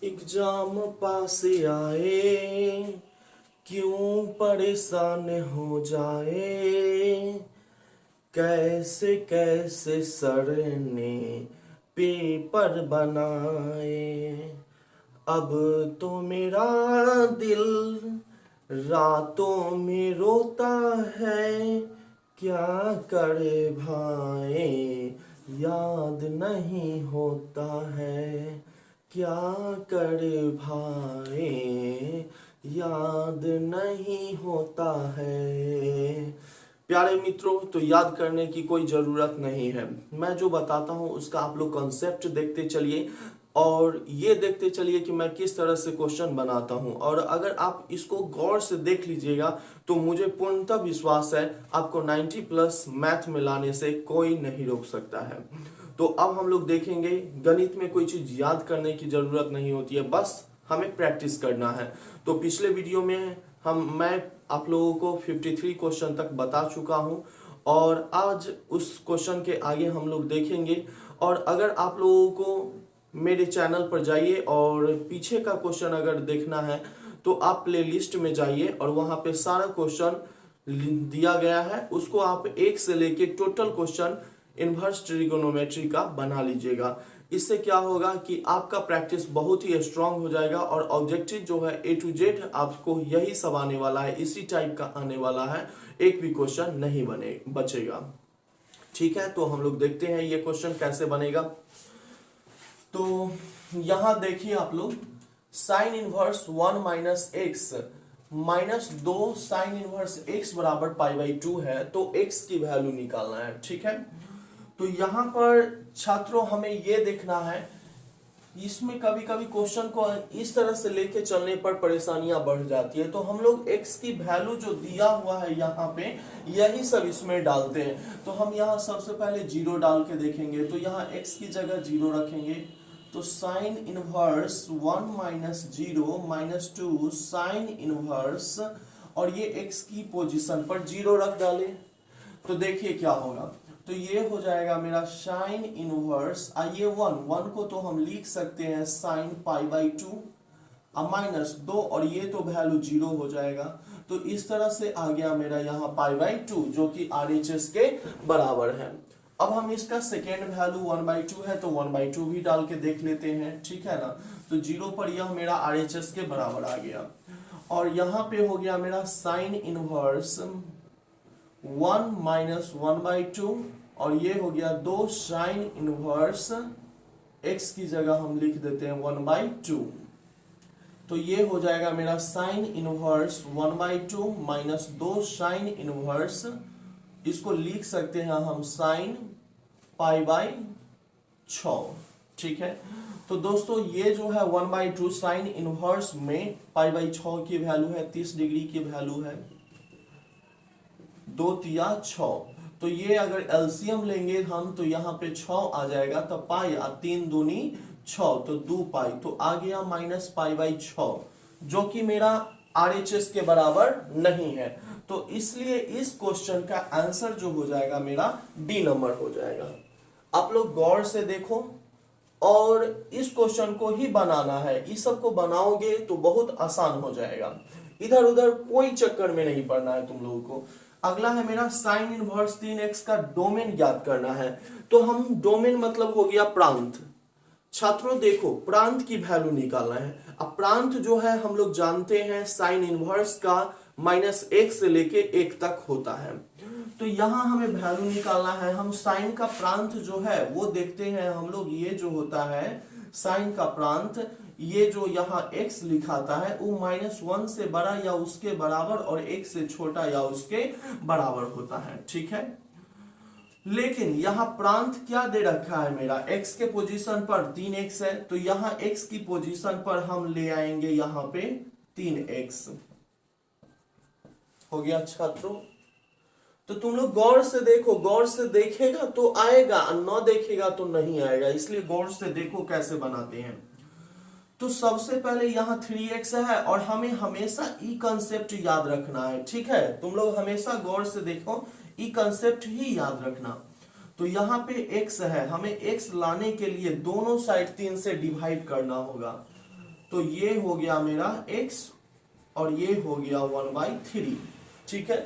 Exam पास आए, क्यों परेशान हो जाए। कैसे कैसे सर ने पेपर बनाए। अब तो मेरा दिल रातों में रोता है। क्या करे भाई, याद नहीं होता है। क्या करे भाई, याद नहीं होता है। प्यारे मित्रों, तो याद करने की कोई ज़रूरत नहीं है। मैं जो बताता हूँ उसका आप लोग कॉन्सेप्ट देखते चलिए और ये देखते चलिए कि मैं किस तरह से क्वेश्चन बनाता हूँ। और अगर आप इसको गौर से देख लीजिएगा तो मुझे पूर्णतः विश्वास है आपको 90 प्लस मैथ में लाने से कोई नहीं रोक सकता है। तो अब हम लोग देखेंगे, गणित में कोई चीज़ याद करने की ज़रूरत नहीं होती है, बस हमें प्रैक्टिस करना है। तो पिछले वीडियो में मैं आप लोगों को 53 क्वेश्चन तक बता चुका हूं और आज उस क्वेश्चन के आगे हम लोग देखेंगे। और अगर आप लोगों को मेरे चैनल पर जाइए और पीछे का क्वेश्चन अगर देखना है तो आप प्लेलिस्ट में जाइए और वहां पे सारा क्वेश्चन दिया गया है, उसको आप एक से लेके टोटल क्वेश्चन इनवर्स ट्रिगोनोमेट्री का बना लीजिएगा। इससे क्या होगा कि आपका प्रैक्टिस बहुत ही स्ट्रांग हो जाएगा और ऑब्जेक्टिव जो है A to Z आपको यही सब आने वाला है, इसी टाइप का आने वाला है, एक भी क्वेश्चन नहीं बचेगा। ठीक है, तो हम लोग देखते हैं ये क्वेश्चन कैसे बनेगा। तो यहां देखिए आप लोग, sine inverse 1 minus x minus 2 sine inverse x बराबर π/2 है, तो एक्स की वैल्यू निकालना है। ठीक है, तो यहाँ पर छात्रों हमें ये देखना है, इसमें कभी कभी क्वेश्चन को इस तरह से लेके चलने पर परेशानियां बढ़ जाती है। तो हम लोग x की वैल्यू जो दिया हुआ है यहाँ पे यही सब इसमें डालते हैं। तो हम यहाँ सबसे पहले 0 डाल के देखेंगे, तो यहाँ x की जगह 0 रखेंगे। तो sine inverse 1 minus 0 minus 2 sine inverse, और ये x की पोजीशन पर 0 रख डाले तो देखिए क्या होगा। तो ये हो जाएगा मेरा साइन इनवर्स, आइए 1 को तो हम लिख सकते हैं साइन π/2 माइनस 2, और ये तो वैल्यू 0 हो जाएगा। तो इस तरह से आ गया मेरा यहाँ π/2 जो कि RHS के बराबर है। अब हम इसका सेकेंड वैल्यू 1/2 है तो 1/2 भी डाल के देख लेते हैं। ठीक है ना, तो 0 पर यह मेरा RHS के बराबर आ गया। और यहाँ पे हो गया मेरा साइन इनवर्स 1 माइनस 1/2, और ये हो गया 2 साइन इनवर्स, x की जगह हम लिख देते हैं 1/2। तो ये हो जाएगा मेरा sine inverse 1/2 minus 2 sine inverse, इसको लिख सकते हैं हम साइन π/6। ठीक है, तो दोस्तों ये जो है 1/2 साइन इनवर्स में π/6 की वैल्यू है, 30 डिग्री की वैल्यू है, 2 तिया 6। तो ये अगर एलसीएम लेंगे हम तो यहाँ पे 6 आ जाएगा, तो पाई 3 दूनी 6, तो 2 पाई, तो आ गया माइनस π/6 जो कि मेरा RHS के बराबर नहीं है। तो इसलिए इस क्वेश्चन का आंसर जो हो जाएगा मेरा डी नंबर हो जाएगा। आप लोग गौर से देखो और इस क्वेश्चन को ही बनाना है, इस सब को बनाओगे तो बहुत आसान हो जाएगा, इधर उधर कोई चक्कर में नहीं पड़ना है तुम लोगों को। अगला है मेरा साइन इनवर्स 3x का डोमेन ज्ञात करना है। तो हम डोमेन मतलब हो गया प्रांत। छात्रों देखो, प्रांत की वैल्यू निकालना है। अब प्रांत जो है हम लोग जानते हैं साइन इनवर्स का -1 से लेके 1 तक होता है। तो यहाँ हमें वैल्यू निकालना है। हम साइन का प्रांत जो है वो देखते हैं हम लोग, ये जो होता है साइन का प्रांत, ये जो यहाँ x लिखाता है वो -1 से बड़ा या उसके बराबर और 1 से छोटा या उसके बराबर होता है। ठीक है, लेकिन यहाँ प्रांत क्या दे रखा है मेरा, x के पोजीशन पर 3x है, तो यहाँ x की पोजीशन पर हम ले आएंगे यहाँ पे 3x। हो गया छात्रों। तो तुम लोग गौर से देखो, गौर से देखेगा तो आएगा, न देखेगा तो नहीं आएगा, इसलिए गौर से देखो कैसे बनाते हैं। तो सबसे पहले यहाँ 3x है और हमें हमेशा ई कंसेप्ट याद रखना है। ठीक है, तुम लोग हमेशा गौर से देखो, ई कंसेप्ट ही याद रखना। तो यहाँ पे x है, हमें x लाने के लिए दोनों साइड 3 से डिवाइड करना होगा। तो ये हो गया मेरा x और ये हो गया 1/3। ठीक है,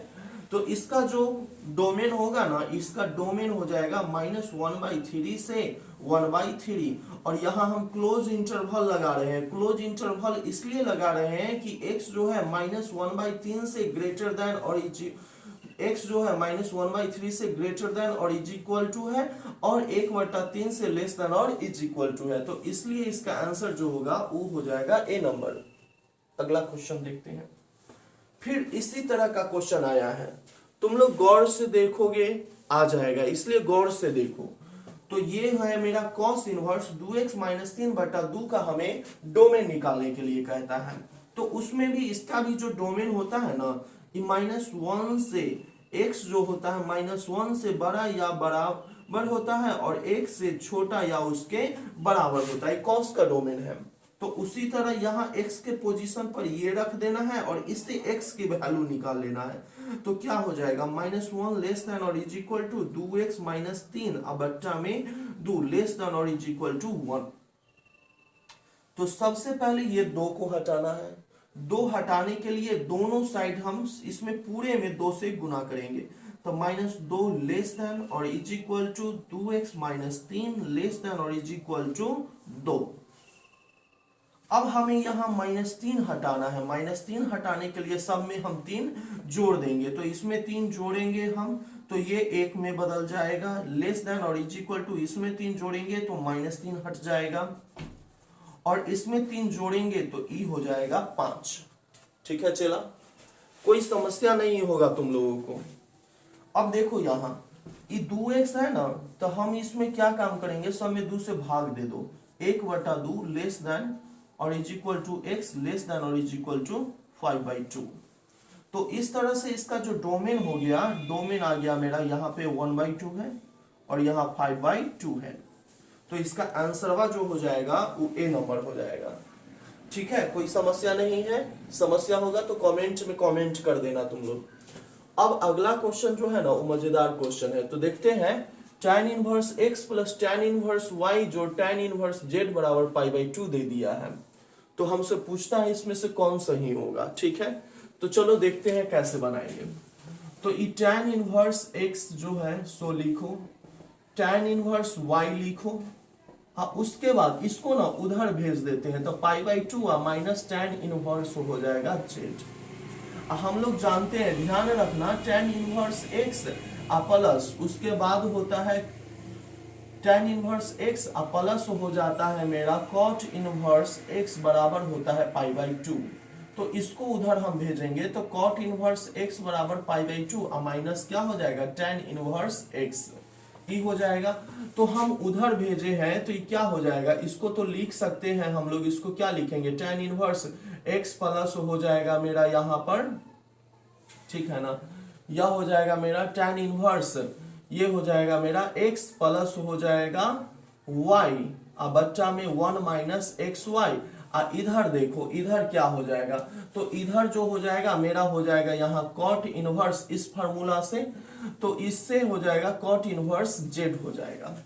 तो इसका जो डोमेन होगा ना, इसका डोमेन हो जाएगा -1/3 से 1/3। और यहाँ हम क्लोज इंटरवल लगा रहे हैं। क्लोज इंटरवल इसलिए लगा रहे हैं कि x जो है -1/3 से ग्रेटर देन और x जो है -1/3 से greater than or is equal to है, और 1/3 से less than or is equal to है। तो इसलिए इसका आंसर जो होगा वो हो जाएगा ए नंबर। अगला क्वेश्चन देखते हैं। फिर इसी तरह का क्वेश्चन आया है, तुम लोग गौर से देखोगे आ जाएगा, इसलिए गौर से देखो। तो ये है मेरा cos इनवर्स 2x - 3/2 का हमें डोमेन निकालने के लिए कहता है। तो उसमें भी इसका भी जो डोमेन होता है ना, -1 से x जो होता है -1 से बड़ा या बराबर होता है, और 1 से छोटा या उसके बराबर होता है, cos का डोमेन है। तो उसी तरह यहाँ x के पोजीशन पर ये रख देना है और इससे x की वैल्यू निकाल लेना है। तो क्या हो जाएगा, -1 less than or is equal to 2x - 3 अब बट्टा में 2 less than or is equal to 1। तो सबसे पहले ये 2 को हटाना है। 2 हटाने के लिए दोनों साइड हम इसमें पूरे में 2 से गुना करेंगे। तो -2 less than or is equal to 2x - 3 less than or is equal to 2। अब हमें यहाँ -3 हटाना है। -3 हटाने के लिए सब में हम 3 जोड़ देंगे। तो इसमें 3 जोड़ेंगे हम, तो ये 1 में बदल जाएगा। Less than or is equal to इसमें 3 जोड़ेंगे तो -3 हट जाएगा, और इसमें 3 जोड़ेंगे तो ई हो जाएगा 5। ठीक है, चला, कोई समस्या नहीं होगा तुम लोगों को। अब देखो यहाँ ये 2x है ना, तो हम इसमें क्या काम करेंगे, सब में 2 से भाग दे दो। 1/2 less than or is equal to x less than or is equal to 5/2। तो इस तरह से इसका जो डोमेन हो गया, डोमेन आ गया मेरा यहाँ पे 1/2 है और यहाँ 5/2 है। तो इसका आंसरवा जो हो जाएगा वो ए नंबर हो जाएगा। ठीक है, कोई समस्या नहीं है। समस्या होगा तो कमेंट में कमेंट कर देना तुम लोग। अब अगला क्वेश्चन जो है ना वो मजेदार क्वेश्चन है। तो देखते हैं, tan inverse x plus tan inverse y जो tan इनवर्स z बराबर π/2 दे दिया है। तो हमसे पूछता है इसमें से कौन सही होगा। ठीक है, तो चलो देखते हैं कैसे बनाएंगे। तो ये tan इनवर्स x जो है सो लिखो, tan इनवर्स y लिखो। हाँ, उसके बाद इसको ना उधर भेज देते हैं, तो π/2 माइनस tan इनवर्स हो जाएगा z। हम लोग जानते हैं, ध्यान रखना, tan इनवर्स x प्लस उसके बाद होता है tan इनवर्स x प्लस हो जाता है मेरा cot इनवर्स x बराबर होता है π/2। तो इसको उधर हम भेजेंगे तो cot इनवर्स x बराबर π/2 माइनस क्या हो जाएगा, tan इनवर्स x ये हो जाएगा। तो हम उधर भेजे हैं तो ये क्या हो जाएगा, इसको तो लिख सकते हैं हम लोग। इसको क्या लिखेंगे, tan इनवर्स x प्लस हो जाएगा मेरा यहाँ पर, ठीक है ना, यह हो जाएगा मेरा tan इनवर्स, ये हो जाएगा मेरा x प्लस हो जाएगा y अब बच्चा में 1 माइनस xy। इधर देखो, इधर क्या हो जाएगा, तो इधर जो हो जाएगा मेरा हो जाएगा यहाँ cot इनवर्स इस फार्मूला से, तो इससे हो जाएगा cot इनवर्स z हो जाएगा।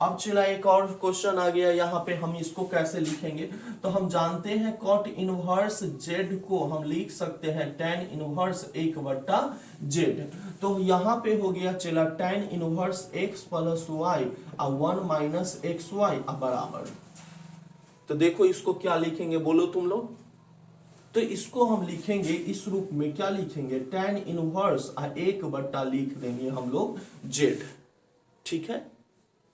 अब चला एक और क्वेश्चन आ गया, यहाँ पे हम इसको कैसे लिखेंगे। तो हम जानते हैं cot इनवर्स z को हम लिख सकते हैं tan इनवर्स 1/z। तो यहाँ पे हो गया चला tan inverse x plus y 1 minus xy बराबर। तो देखो इसको क्या लिखेंगे, बोलो तुम लोग। तो इसको हम लिखेंगे इस रूप में, क्या लिखेंगे, tan इनवर्स 1/ लिख देंगे हम लोग z। ठीक है,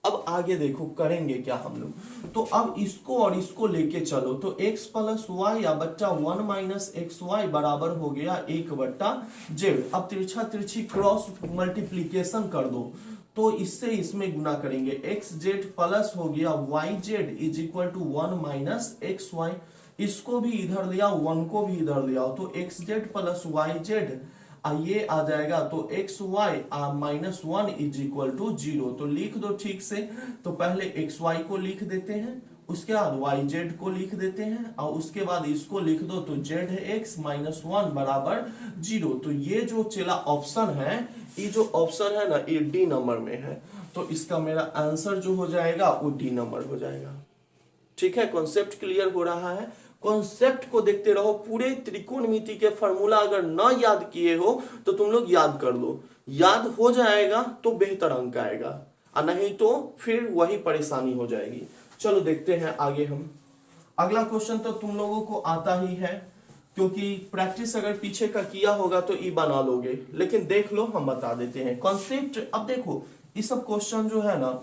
अब आगे देखो करेंगे क्या हम लोग। तो अब इसको और इसको लेके चलो, तो x प्लस वाई या बच्चा 1 माइनस xy बराबर हो गया 1/z। अब तिरछा तिरछी क्रॉस मल्टीप्लीकेशन कर दो, तो इससे इसमें गुना करेंगे, xz प्लस हो गया yz is equal to 1 minus xy। इसको भी इधर लिया, 1 को भी इधर लिया, तो xz प्लस yz ये आ जाएगा, तो xy minus 1 is equal to 0। तो लिख दो ठीक से। तो पहले xy को लिख देते हैं, उसके बाद yz को लिख देते हैं, और उसके बाद इसको लिख दो, तो zx माइनस 1 बराबर 0। तो ये जो चला ऑप्शन है, ये जो ऑप्शन है ना, ये डी नंबर में है। तो इसका मेरा आंसर जो हो जाएगा वो डी नंबर हो जाएगा। ठीक है, कॉन्सेप्ट क्लियर हो रहा है। कॉन्सेप्ट को देखते रहो। पूरे त्रिकोणमिति के फॉर्मूला अगर ना याद किए हो तो तुम लोग याद कर लो, याद हो जाएगा तो बेहतर अंक आएगा, और नहीं तो फिर वही परेशानी हो जाएगी। चलो देखते हैं आगे हम। अगला क्वेश्चन तो तुम लोगों को आता ही है, क्योंकि प्रैक्टिस अगर पीछे का किया होगा तो ई बना लोगे, लेकिन देख लो हम बता देते हैं कॉन्सेप्ट। अब देखो ये सब क्वेश्चन जो है ना,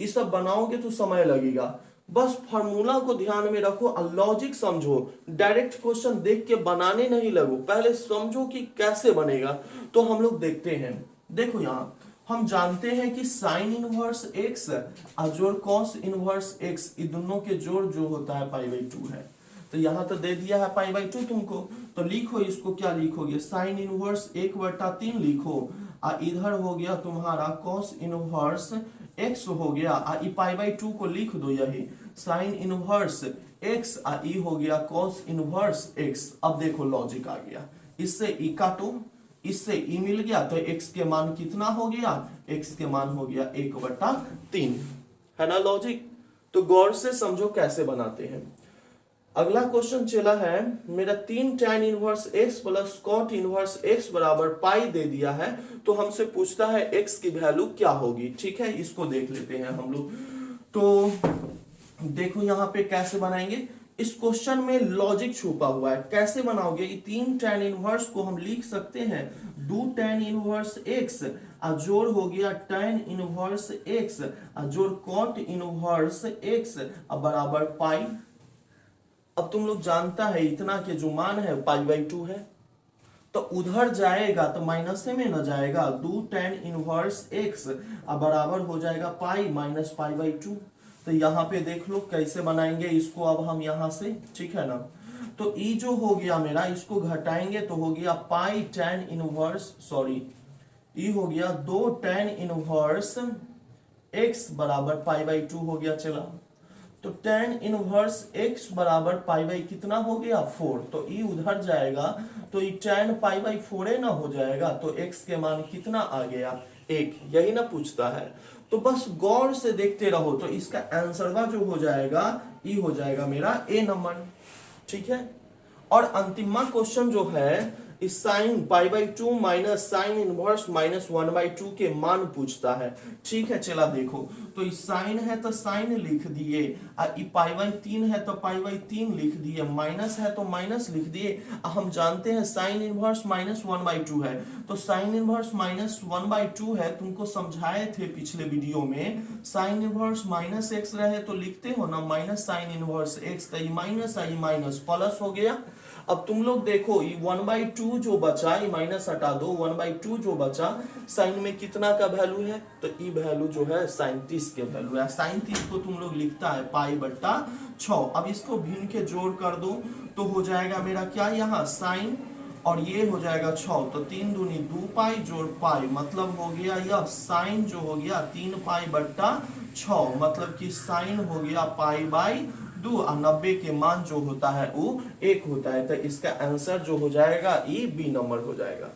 ये सब बनाओगे तो समय लगेगा, बस फॉर्मूला को ध्यान में रखो और लॉजिक समझो। डायरेक्ट क्वेश्चन देख के बनाने नहीं लगो, पहले समझो कि कैसे बनेगा। तो हम लोग देखते हैं, देखो यहाँ हम जानते हैं कि साइन इनवर्स एक्स और जोड़ कॉस इनवर्स एक्स, ये दोनों के जोड़ जो होता है पाई बाई 2 है। तो यहाँ तो दे दिया है पाई बाई 2 तुमको, तो लिखो इसको, क्या लिखोगे, साइन इनवर्स 1/3 लिखो, और इधर हो गया तुम्हारा कॉस इनवर्स एक्स हो गया, और पाई बाई 2 को लिख दो, यही साइन इनवर्स एक्स और ई हो गया कॉस इनवर्स एक्स। अब देखो लॉजिक आ गया, इससे ई काटो, इससे ई मिल गया, तो x के मान कितना हो गया, x के मान हो गया 1/3, है ना लॉजिक। तो गौर से समझो कैसे बनाते हैं। अगला क्वेश्चन चला है मेरा 3 tan inverse x plus cot inverse x बराबर पाई दे दिया है, तो हमसे पूछता है x की वैल्यू क्या होगी। ठीक है, इसको देख लेते हैं हम लोग। तो देखो यहाँ पे कैसे बनाएंगे, इस क्वेश्चन में लॉजिक छुपा हुआ है। कैसे बनाओगे, 3 tan इनवर्स को हम लिख सकते हैं 2 tan इनवर्स x और जोड़ हो गया tan इनवर्स x और जोड़ cot इनवर्स x और बराबर पाई। अब तुम लोग जानता है इतना के जो मान है पाई बाई 2 है, तो उधर जाएगा तो माइनस में न जाएगा, 2 tan इनवर्स x और बराबर हो जाएगा पाई माइनस पाई बाई 2। तो यहाँ पे देख लो कैसे बनाएंगे इसको अब हम यहाँ से, ठीक है ना। तो ई जो हो गया मेरा, इसको घटाएंगे तो हो गया पाई tan इनवर्स, सॉरी ई हो गया 2 tan इनवर्स x बराबर पाई बाई 2 हो गया। चला, तो tan इनवर्स x बराबर पाई बाई कितना हो गया 4, तो ई उधर जाएगा तो ये tan पाई बाई 4 ना हो जाएगा, तो x के मान कितना आ गया 1, यही ना पूछता है। तो बस गौर से देखते रहो, तो इसका आंसर जो हो जाएगा ई हो जाएगा मेरा ए नंबर। ठीक है, और अंतिमा क्वेश्चन जो है इस sine pi by 2 minus sine inverse minus 1/2 के मान पूछता है। ठीक है, चला देखो, तो इस साइन है तो साइन लिख दिए, और पाई बाई 3 है तो पाई बाई 3 लिख दिए, माइनस है तो माइनस लिख दिए। हम जानते हैं साइन इनवर्स माइनस 1/2 है, तो साइन इनवर्स माइनस 1/2 है, तुमको समझाए थे पिछले वीडियो में। साइन इनवर्स माइनस एक्स रहे तो लिखते हो ना माइनस साइन इनवर्स एक्स, तो माइनस आई माइनस प्लस हो गया। अब तुम लोग देखो ये 1/2 जो बचा, ये माइनस हटा दो, 1/2 जो बचा साइन में कितना का वैल्यू है, तो ई वैल्यू जो है साइन 30 के वैल्यू है। साइन 30 को तुम लोग लिखता है पाई बट्टा 6। अब इसको भिन्न के जोड़ कर दो तो हो जाएगा मेरा क्या, यहाँ साइन और ये हो जाएगा 6, तो 3 दूनी 2 पाई जोड़ पाई, मतलब हो गया यह साइन जो हो गया 3 पाई बट्टा 6, मतलब कि साइन हो गया पाई बाई 2 और 90 के मान जो होता है वो 1 होता है। तो इसका आंसर जो हो जाएगा ई बी नंबर हो जाएगा।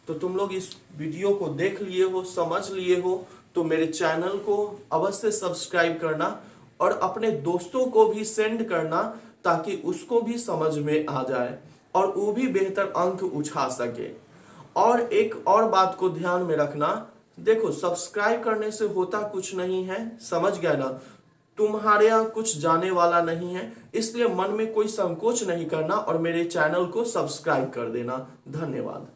तो तुम लोग इस वीडियो को देख लिए हो, समझ लिए हो, तो मेरे चैनल को अवश्य सब्सक्राइब करना और अपने दोस्तों को भी सेंड करना, ताकि उसको भी समझ में आ जाए और वो भी बेहतर अंक उठा सके। और एक और बात को ध्यान में रखना, देखो सब्सक्राइब करने से होता कुछ नहीं है, समझ गया ना, तुम्हारे यहाँ कुछ जाने वाला नहीं है, इसलिए मन में कोई संकोच नहीं करना और मेरे चैनल को सब्सक्राइब कर देना। धन्यवाद।